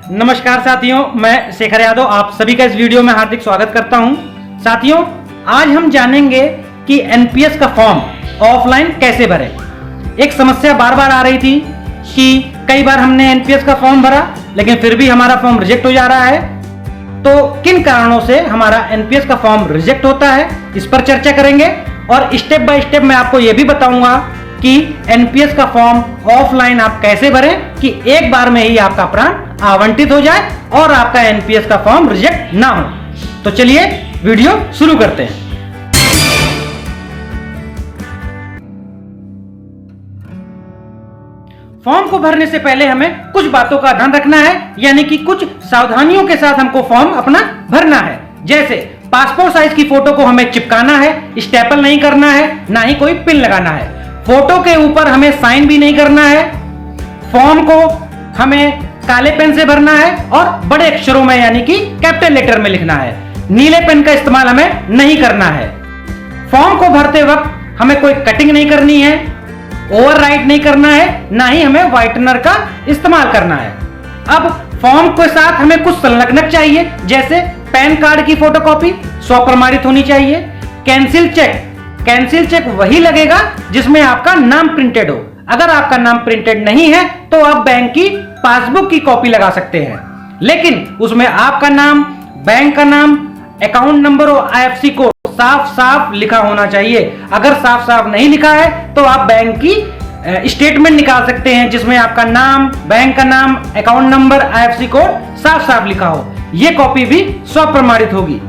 नमस्कार साथियों, मैं शेखर यादव आप सभी का इस वीडियो में हार्दिक स्वागत करता हूं। साथियों, आज हम जानेंगे कि एनपीएस का फॉर्म ऑफलाइन कैसे भरें। एक समस्या बार बार आ रही थी कि कई बार हमने एनपीएस का फॉर्म भरा लेकिन फिर भी हमारा फॉर्म रिजेक्ट हो जा रहा है। तो किन कारणों से हमारा एनपीएस का फॉर्म रिजेक्ट होता है, इस पर चर्चा करेंगे और स्टेप बाय स्टेप मैं आपको यह भी बताऊंगा कि एनपीएस का फॉर्म ऑफलाइन आप कैसे भरें कि एक बार में ही आपका प्राण आवंटित हो जाए और आपका एनपीएस का फॉर्म रिजेक्ट ना हो। तो चलिए वीडियो शुरू करते हैं। फॉर्म को भरने से पहले हमें कुछ बातों का ध्यान रखना है, यानी कि कुछ सावधानियों के साथ हमको फॉर्म अपना भरना है। जैसे पासपोर्ट साइज की फोटो को हमें चिपकाना है, स्टेपल नहीं करना है, ना ही कोई पिन लगाना है। फोटो के ऊपर हमें साइन भी नहीं करना है। फॉर्म को हमें काले पेन से भरना है और बड़े अक्षरों में यानी कि कैपिटल लेटर में लिखना है। नीले पेन का इस्तेमाल हमें नहीं करना है। फॉर्म को भरते वक्त हमें कोई कटिंग नहीं करनी है, ओवरराइट नहीं करना है, ना ही हमें व्हाइटनर का इस्तेमाल करना है। अब फॉर्म के साथ हमें कुछ संलग्नक चाहिए, जैसे पैन कार्ड की फोटोकॉपी स्वप्रमाणित होनी चाहिए। कैंसिल चेक वही लगेगा जिसमें आपका नाम प्रिंटेड हो। अगर आपका नाम प्रिंटेड नहीं है तो आप बैंक की पासबुक की कॉपी लगा सकते हैं, लेकिन उसमें आपका नाम, बैंक का नाम, अकाउंट नंबर और आईएफएससी कोड साफ साफ लिखा होना चाहिए। अगर साफ साफ नहीं लिखा है तो आप बैंक की स्टेटमेंट निकाल सकते हैं जिसमें आपका नाम, बैंक का नाम, अकाउंट नंबर, आईएफएससी कोड साफ साफ लिखा हो। यह कॉपी भी स्वप्रमाणित होगी।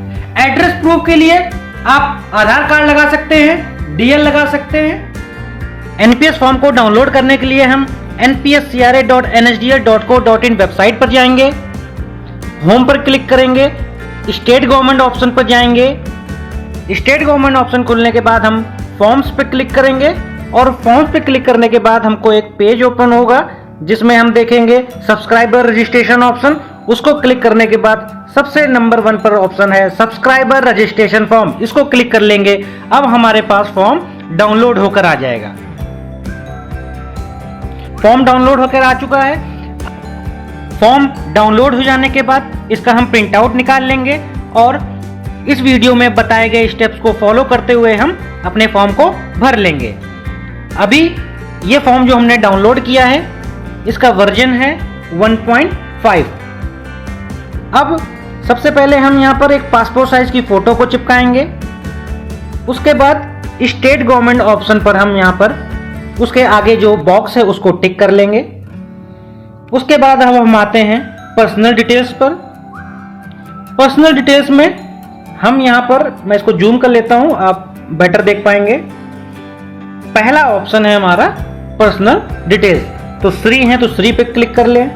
एड्रेस प्रूफ के लिए आप आधार कार्ड लगा सकते हैं, डीएल लगा सकते हैं। एनपीएस फॉर्म को डाउनलोड करने के लिए हम npscra.nsdl.co.in वेबसाइट पर जाएंगे, होम पर क्लिक करेंगे, स्टेट गवर्नमेंट ऑप्शन पर जाएंगे। स्टेट गवर्नमेंट ऑप्शन खुलने के बाद हम फॉर्म्स पे क्लिक करेंगे और फॉर्म्स पे क्लिक करने के बाद हमको एक पेज ओपन होगा जिसमें हम देखेंगे सब्सक्राइबर रजिस्ट्रेशन ऑप्शन। उसको क्लिक करने के बाद सबसे नंबर 1 पर ऑप्शन है सब्सक्राइबर रजिस्ट्रेशन फॉर्म, इसको क्लिक कर लेंगे। अब हमारे पास फॉर्म डाउनलोड होकर आ जाएगा। फॉर्म डाउनलोड होकर आ चुका है। फॉर्म डाउनलोड हो जाने के बाद इसका हम प्रिंट आउट निकाल लेंगे और इस वीडियो में बताए गए स्टेप्स को फॉलो करते हुए हम अपने फॉर्म को भर लेंगे। अभी ये फॉर्म जो हमने डाउनलोड किया है इसका वर्जन है 1.5। अब सबसे पहले हम यहाँ पर एक पासपोर्ट साइज की फोटो को चिपकाएंगे। उसके बाद स्टेट गवर्नमेंट ऑप्शन पर हम यहाँ पर उसके आगे जो बॉक्स है उसको टिक कर लेंगे। उसके बाद हम आते हैं पर्सनल डिटेल्स पर। पर्सनल डिटेल्स में हम यहाँ पर, मैं इसको जूम कर लेता हूँ, आप बेटर देख पाएंगे। पहला ऑप्शन है हमारा पर्सनल डिटेल्स। तो श्री हैं तो श्री पे क्लिक कर लें,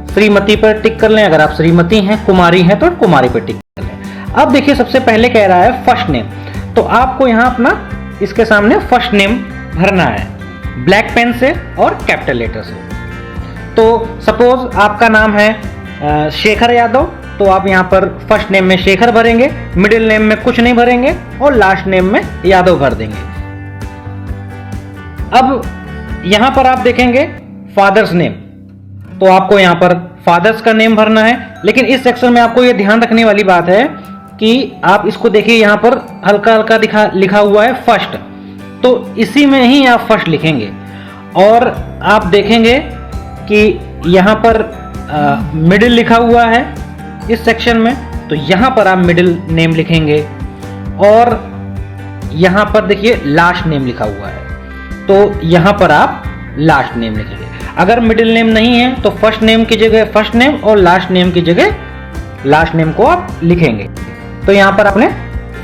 श्रीमती पर टिक कर लें। अगर आप श्रीमती हैं, कुमारी हैं तो कुमारी पर टिक कर लें। अब देखिए सबसे पहले कह रहा है फर्स्ट नेम, तो आपको यहाँ अपना इसके सामने फर्स्ट नेम भरना है, ब्लैक पेन से और कैपिटल लेटर से। तो सपोज आपका नाम है शेखर यादव, तो आप यहाँ पर फर्स्ट नेम में शेखर भरेंगे, मिडिल नेम में कुछ नहीं भरेंगे और लास्ट नेम में यादव भर देंगे। अब यहाँ पर आप देखेंगे फादर्स नेम, तो आपको यहाँ पर फादर्स का नेम भरना है। लेकिन इस सेक्शन में आपको ये ध्यान रखने वाली बात है कि आप इसको देखिए, यहाँ पर हल्का हल्का लिखा हुआ है फर्स्ट, तो इसी में ही आप फर्स्ट लिखेंगे। और आप देखेंगे कि यहाँ पर मिडिल लिखा हुआ है इस सेक्शन में, तो यहाँ पर आप मिडिल नेम लिखेंगे। और यहाँ पर देखिए लास्ट नेम लिखा हुआ है, तो यहाँ पर आप लास्ट नेम लिखेंगे। अगर मिडिल नेम नहीं है तो फर्स्ट नेम की जगह फर्स्ट नेम और लास्ट नेम की जगह लास्ट नेम को आप लिखेंगे। तो यहाँ पर अपने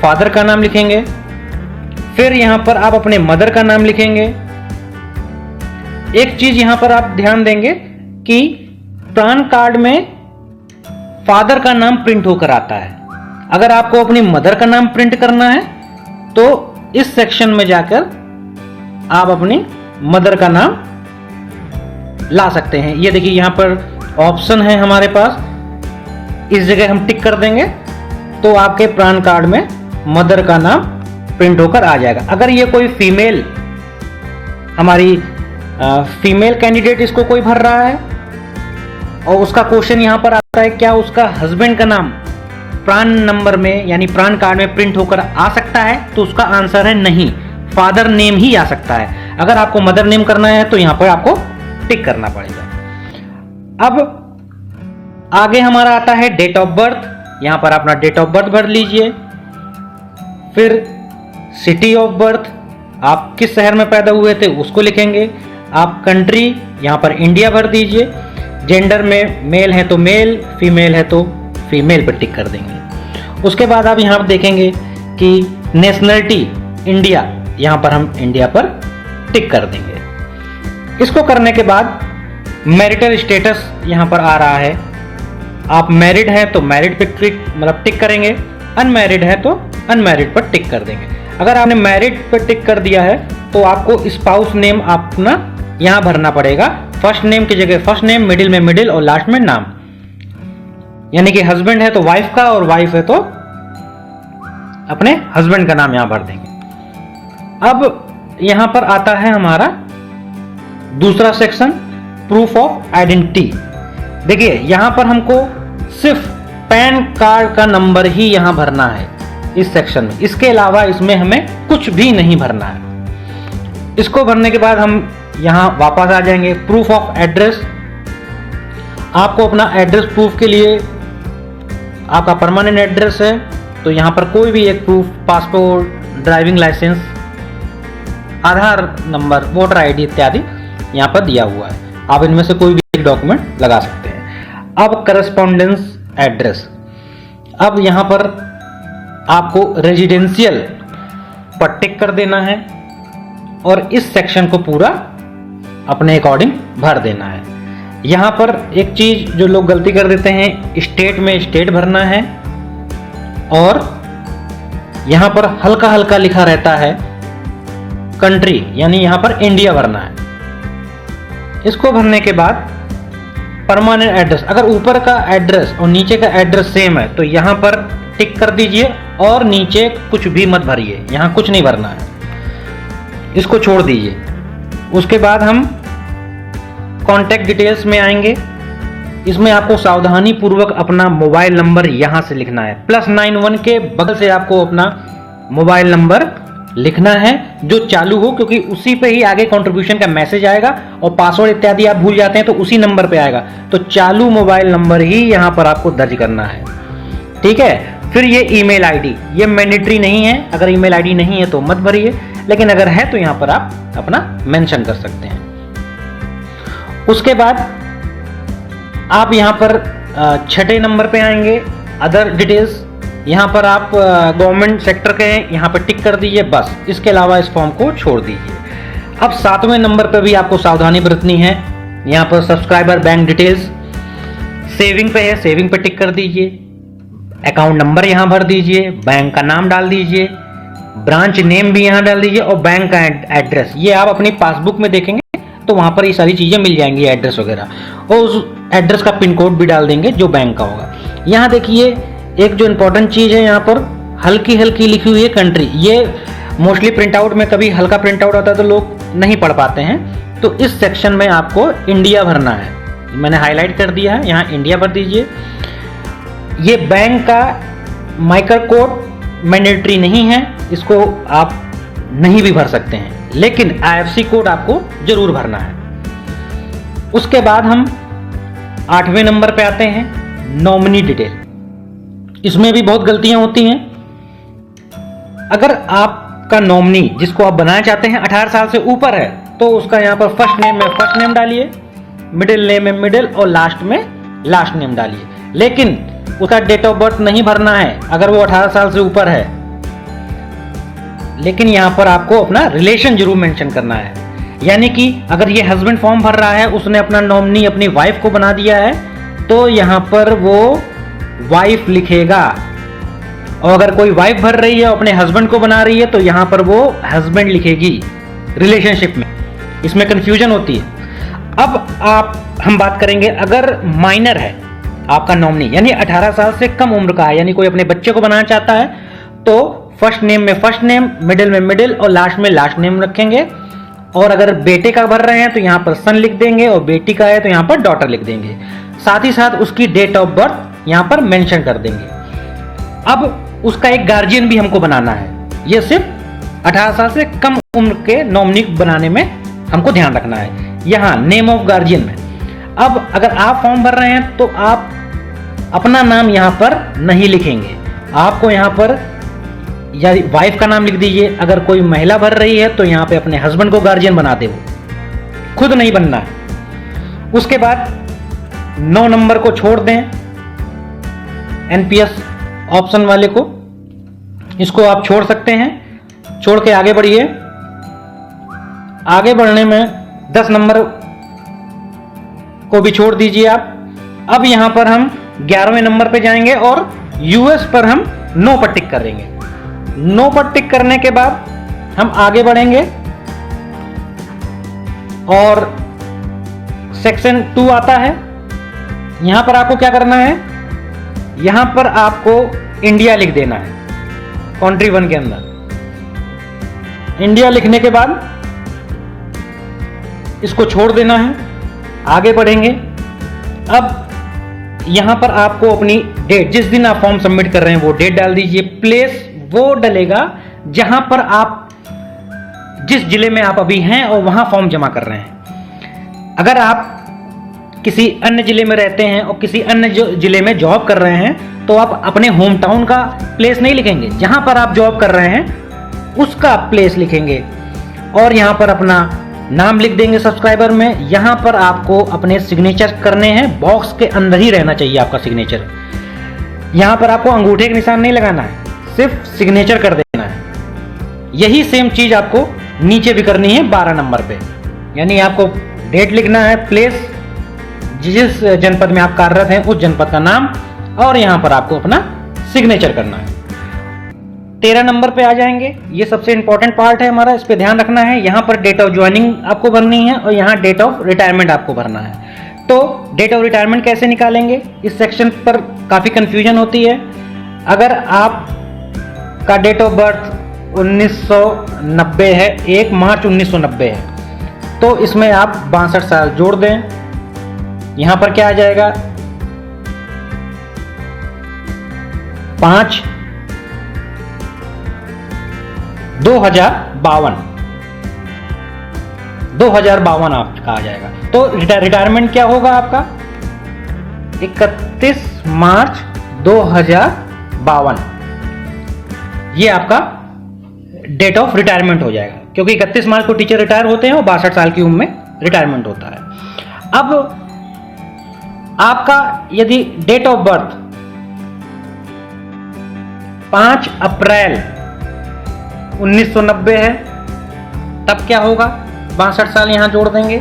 फादर का नाम लिखेंगे, फिर यहाँ पर आप अपने मदर का नाम लिखेंगे। एक चीज यहाँ पर आप ध्यान देंगे कि पैन कार्ड में फादर का नाम प्रिंट होकर आता है। अगर आपको अपनी मदर का नाम प्रिंट करना है तो इस सेक्शन में जाकर आप अपनी मदर का नाम ला सकते हैं। ये देखिए यहाँ पर ऑप्शन है हमारे पास, इस जगह हम टिक कर देंगे तो आपके पैन कार्ड में मदर का नाम प्रिंट होकर आ जाएगा। अगर ये कोई फीमेल, हमारी फीमेल कैंडिडेट इसको कोई भर रहा है और उसका क्वेश्चन यहाँ पर आता है, क्या उसका हस्बैंड का नाम प्रान नंबर में यानी प्रान कार्ड में प्रिंट होकर आ सकता है? तो उसका आंसर है नहीं, फादर नेम ही आ सकता है। अगर आपको मदर नेम करना है तो यहाँ पर आपको टिक करना पड़ेगा। अब आगे हमारा आता है डेट ऑफ बर्थ। यहाँ पर अपना डेट ऑफ बर्थ भर लीजिए, फिर सिटी ऑफ बर्थ, आप किस शहर में पैदा हुए थे उसको लिखेंगे। आप कंट्री यहाँ पर इंडिया भर दीजिए। जेंडर में मेल है तो मेल, फीमेल है तो फीमेल पर टिक कर देंगे। उसके बाद आप यहाँ पर देखेंगे कि नेशनलिटी इंडिया, यहाँ पर हम इंडिया पर टिक कर देंगे। इसको करने के बाद मैरिटल स्टेटस यहाँ पर आ रहा है। आप मैरिड हैं तो मैरिड पे टिक करेंगे, अनमैरिड है तो अनमैरिड पर टिक कर देंगे। अगर आपने मैरिड पर टिक कर दिया है तो आपको स्पाउस नेम अपना यहाँ भरना पड़ेगा। फर्स्ट नेम की जगह फर्स्ट नेम, मिडिल में मिडिल और लास्ट में नाम। यानी कि हस्बैंड है तो वाइफ का और वाइफ है तो अपने हस्बैंड का नाम यहां भर देंगे। अब यहां पर आता है हमारा दूसरा सेक्शन, प्रूफ ऑफ आइडेंटिटी। देखिए यहां पर हमको सिर्फ पैन कार्ड का नंबर ही यहां भरना है इस सेक्शन में, इसके अलावा इसमें हमें कुछ भी नहीं भरना है। इसको भरने के बाद हम यहां वापस आ जाएंगे। प्रूफ ऑफ एड्रेस, आपको अपना एड्रेस प्रूफ के लिए आपका परमानेंट एड्रेस है तो यहाँ पर कोई भी एक प्रूफ, पासपोर्ट, ड्राइविंग लाइसेंस, आधार नंबर, वोटर आईडी इत्यादि यहाँ पर दिया हुआ है। आप इनमें से कोई भी एक डॉक्यूमेंट लगा सकते हैं। अब करस्पॉन्डेंस एड्रेस, अब यहाँ पर आपको रेजिडेंशियल पर टिक कर देना है और इस सेक्शन को पूरा अपने अकॉर्डिंग भर देना है। यहाँ पर एक चीज जो लोग गलती कर देते हैं, स्टेट में स्टेट भरना है और यहाँ पर हल्का हल्का लिखा रहता है कंट्री, यानी यहाँ पर इंडिया भरना है। इसको भरने के बाद परमानेंट एड्रेस, अगर ऊपर का एड्रेस और नीचे का एड्रेस सेम है तो यहाँ पर टिक कर दीजिए और नीचे कुछ भी मत भरिए, यहाँ कुछ नहीं भरना है, इसको छोड़ दीजिए। उसके बाद हम कॉन्टैक्ट डिटेल्स में आएंगे। इसमें आपको सावधानी पूर्वक अपना मोबाइल नंबर यहां से लिखना है। +91 के बगल से आपको अपना मोबाइल नंबर लिखना है जो चालू हो, क्योंकि उसी पे ही आगे कंट्रीब्यूशन का मैसेज आएगा और पासवर्ड इत्यादि आप भूल जाते हैं तो उसी नंबर पे आएगा। तो चालू मोबाइल नंबर ही यहां पर आपको दर्ज करना है, ठीक है। फिर ये ईमेल आईडी, ये मैंडेटरी नहीं है, अगर ईमेल आईडी नहीं है तो मत भरिए, लेकिन अगर है तो यहां पर आप अपना मेंशन कर सकते हैं। उसके बाद आप यहां पर छठे नंबर पे आएंगे, अदर डिटेल्स। यहाँ पर आप गवर्नमेंट सेक्टर के हैं, यहाँ पर टिक कर दीजिए बस, इसके अलावा इस फॉर्म को छोड़ दीजिए। अब 7वें नंबर पर भी आपको सावधानी बरतनी है। यहाँ पर सब्सक्राइबर बैंक डिटेल्स, सेविंग पे है, सेविंग पे टिक कर दीजिए। अकाउंट नंबर यहाँ भर दीजिए, बैंक का नाम डाल दीजिए, ब्रांच नेम भी यहाँ डाल दीजिए और बैंक का एड्रेस। ये आप अपनी पासबुक में देखेंगे तो वहाँ पर ये सारी चीज़ें मिल जाएंगी, एड्रेस वगैरह, और उस एड्रेस का पिन कोड भी डाल देंगे जो बैंक का होगा। यहाँ देखिए एक जो इंपॉर्टेंट चीज़ है, यहाँ पर हल्की हल्की लिखी हुई है कंट्री। ये मोस्टली प्रिंट आउट में कभी हल्का प्रिंट आउट आता है तो लोग नहीं पढ़ पाते हैं, तो इस सेक्शन में आपको इंडिया भरना है। मैंने हाईलाइट कर दिया है, यहाँ इंडिया भर दीजिए। ये बैंक का माइक्रो कोड मैंडेटरी नहीं है, इसको आप नहीं भी भर सकते हैं, लेकिन IFSC कोड आपको जरूर भरना है। उसके बाद हम 8वें नंबर पे आते हैं, नॉमिनी डिटेल। इसमें भी बहुत गलतियां होती हैं। अगर आपका नॉमिनी जिसको आप बनाना चाहते हैं 18 साल से ऊपर है तो उसका यहाँ पर फर्स्ट नेम में फर्स्ट नेम डालिए, मिडिल नेम में मिडिल और लास्ट में लास्ट नेम डालिए, लेकिन उसका डेट ऑफ बर्थ नहीं भरना है अगर वो 18 साल से ऊपर है। लेकिन यहाँ पर आपको अपना रिलेशन जरूर मेंशन करना है, यानी कि अगर ये हस्बैंड फॉर्म भर रहा है, उसने अपना नॉमिनी अपनी वाइफ को बना दिया है तो यहाँ पर वो वाइफ लिखेगा, और अगर कोई वाइफ भर रही है अपने हस्बैंड को बना रही है तो यहाँ पर वो हस्बैंड लिखेगी रिलेशनशिप में। इसमें कंफ्यूजन होती है। अब हम बात करेंगे अगर माइनर है आपका नॉमिनी, यानी 18 साल से कम उम्र का है, यानी कोई अपने बच्चे को बनाना चाहता है, तो फर्स्ट नेम में फर्स्ट नेम, मिडिल में मिडिल और लास्ट में लास्ट नेम रखेंगे। और अगर बेटे का भर रहे हैं तो यहाँ पर सन लिख देंगे, और बेटी का है तो यहाँ पर डॉटर लिख देंगे। साथ ही साथ उसकी डेट ऑफ बर्थ यहाँ पर मेंशन कर देंगे। अब उसका एक गार्जियन भी हमको बनाना है। ये सिर्फ 18 साल से कम उम्र के नॉमिनी बनाने में हमको ध्यान रखना है, यहाँ नेम ऑफ गार्जियन में। अब अगर आप फॉर्म भर रहे हैं तो आप अपना नाम यहाँ पर नहीं लिखेंगे, आपको यहाँ पर या वाइफ का नाम लिख दीजिए। अगर कोई महिला भर रही है तो यहाँ पे अपने हस्बैंड को गार्जियन बना दे, वो खुद नहीं बनना है। उसके बाद 9 नंबर को छोड़ दें, एनपीएस ऑप्शन वाले को, इसको आप छोड़ सकते हैं। छोड़ के आगे बढ़िए। आगे बढ़ने में 10 नंबर को भी छोड़ दीजिए आप। अब यहां पर हम 11वें नंबर पे जाएंगे और यूएस पर हम नो पर टिक करेंगे। नो पर टिक करने के बाद हम आगे बढ़ेंगे और सेक्शन 2 आता है। यहां पर आपको क्या करना है, यहां पर आपको इंडिया लिख देना है, कंट्री 1 के अंदर इंडिया लिखने के बाद इसको छोड़ देना है। आगे बढ़ेंगे। अब यहां पर आपको अपनी डेट, जिस दिन आप फॉर्म सबमिट कर रहे हैं वो डेट डाल दीजिए। प्लेस वो डलेगा जहां पर आप, जिस जिले में आप अभी हैं और वहां फॉर्म जमा कर रहे हैं। अगर आप किसी अन्य जिले में रहते हैं और किसी अन्य जिले में जॉब कर रहे हैं तो आप अपने होम टाउन का प्लेस नहीं लिखेंगे, जहां पर आप जॉब कर रहे हैं उसका प्लेस लिखेंगे और यहां पर अपना नाम लिख देंगे सब्सक्राइबर में। यहां पर आपको अपने सिग्नेचर करने हैं, बॉक्स के अंदर ही रहना चाहिए आपका सिग्नेचर। यहां पर आपको अंगूठे का निशान नहीं लगाना है, सिर्फ सिग्नेचर कर देना है। यही सेम चीज आपको नीचे भी करनी है 12 नंबर पे, यानी आपको डेट लिखना है, प्लेस जिस जनपद में आप कार्यरत हैं उस जनपद का नाम, और यहां पर आपको अपना सिग्नेचर करना है। 13 नंबर पे आ जाएंगे। ये सबसे इंपॉर्टेंट पार्ट है हमारा, इस पे ध्यान रखना है। यहां पर डेट ऑफ ज्वाइनिंग आपको भरनी है और यहां डेट ऑफ रिटायरमेंट आपको भरना है। तो डेट ऑफ रिटायरमेंट कैसे निकालेंगे, इस सेक्शन पर काफी कंफ्यूजन होती है। अगर आप का डेट ऑफ बर्थ 1990 है, 1 मार्च 1990 है, तो इसमें आप 62 साल जोड़ दें। यहां पर क्या आ जाएगा, 5 2052 आपका आ जाएगा। तो रिटायरमेंट क्या होगा आपका, 31 मार्च 2052, ये आपका डेट ऑफ रिटायरमेंट हो जाएगा, क्योंकि 31 मार्च को टीचर रिटायर होते हैं और 62 साल की उम्र में रिटायरमेंट होता है। अब आपका यदि डेट ऑफ बर्थ 5 अप्रैल 1990 है, तब क्या होगा, 62 साल यहां जोड़ देंगे।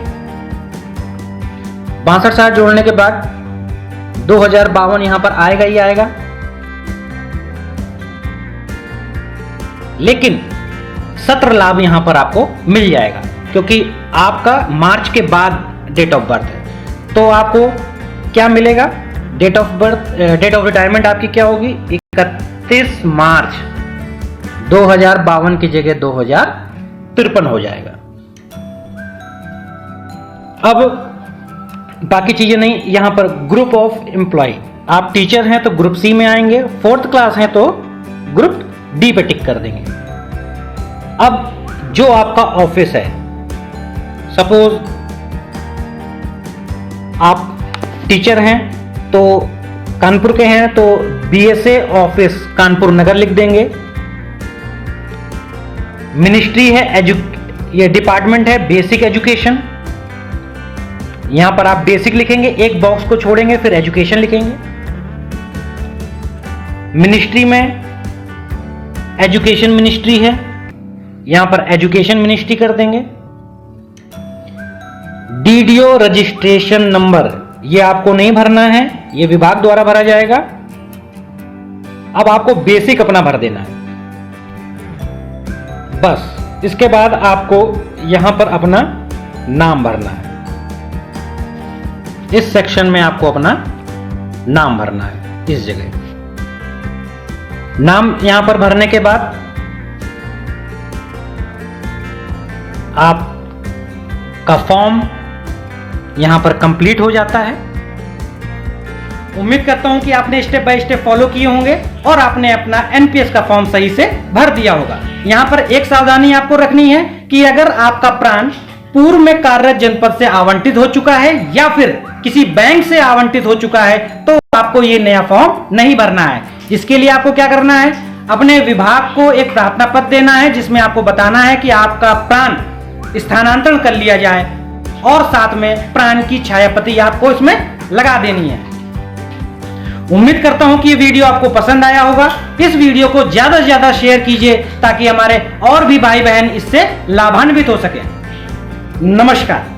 62 साल जोड़ने के बाद 2052 यहां पर आएगा ही आएगा। लेकिन सत्र लाभ यहां पर आपको मिल जाएगा, क्योंकि आपका मार्च के बाद डेट ऑफ बर्थ है। तो आपको क्या मिलेगा, date of birth, date of retirement आपकी क्या होगी, 31 मार्च 2052 की जगह 2053 हो जाएगा। अब बाकी चीजें नहीं, यहां पर ग्रुप ऑफ एम्प्लॉय, आप टीचर हैं तो ग्रुप सी में आएंगे, 4th क्लास हैं तो ग्रुप डी पे टिक कर देंगे। अब जो आपका ऑफिस है, सपोज आप टीचर हैं तो कानपुर के हैं तो बीएसए ऑफिस कानपुर नगर लिख देंगे। मिनिस्ट्री है, ये डिपार्टमेंट है बेसिक एजुकेशन, यहां पर आप बेसिक लिखेंगे, एक बॉक्स को छोड़ेंगे, फिर एजुकेशन लिखेंगे। मिनिस्ट्री में एजुकेशन मिनिस्ट्री है, यहां पर एजुकेशन मिनिस्ट्री कर देंगे। डीडीओ रजिस्ट्रेशन नंबर, ये आपको नहीं भरना है, ये विभाग द्वारा भरा जाएगा। अब आपको बेसिक अपना भर देना है बस। इसके बाद आपको यहां पर अपना नाम भरना है, इस सेक्शन में आपको अपना नाम भरना है। इस जगह नाम यहां पर भरने के बाद आपका फॉर्म यहां पर कंप्लीट हो जाता है। उम्मीद करता हूं कि आपने स्टेप बाय स्टेप फॉलो किए होंगे और आपने अपना एनपीएस का फॉर्म सही से भर दिया होगा। यहां पर एक सावधानी आपको रखनी है कि अगर आपका प्राण पूर्व में कार्यरत जनपद से आवंटित हो चुका है या फिर किसी बैंक से आवंटित हो चुका है तो आपको ये नया फॉर्म नहीं भरना है। इसके लिए आपको क्या करना है, अपने विभाग को एक प्रार्थना पत्र देना है जिसमें आपको बताना है कि आपका प्राण स्थानांतरण कर लिया जाए और साथ में प्राण की छायापति आपको इसमें लगा देनी है। उम्मीद करता हूं कि ये वीडियो आपको पसंद आया होगा। इस वीडियो को ज्यादा से ज्यादा शेयर कीजिए ताकि हमारे और भी भाई बहन इससे लाभान्वित हो सके। नमस्कार।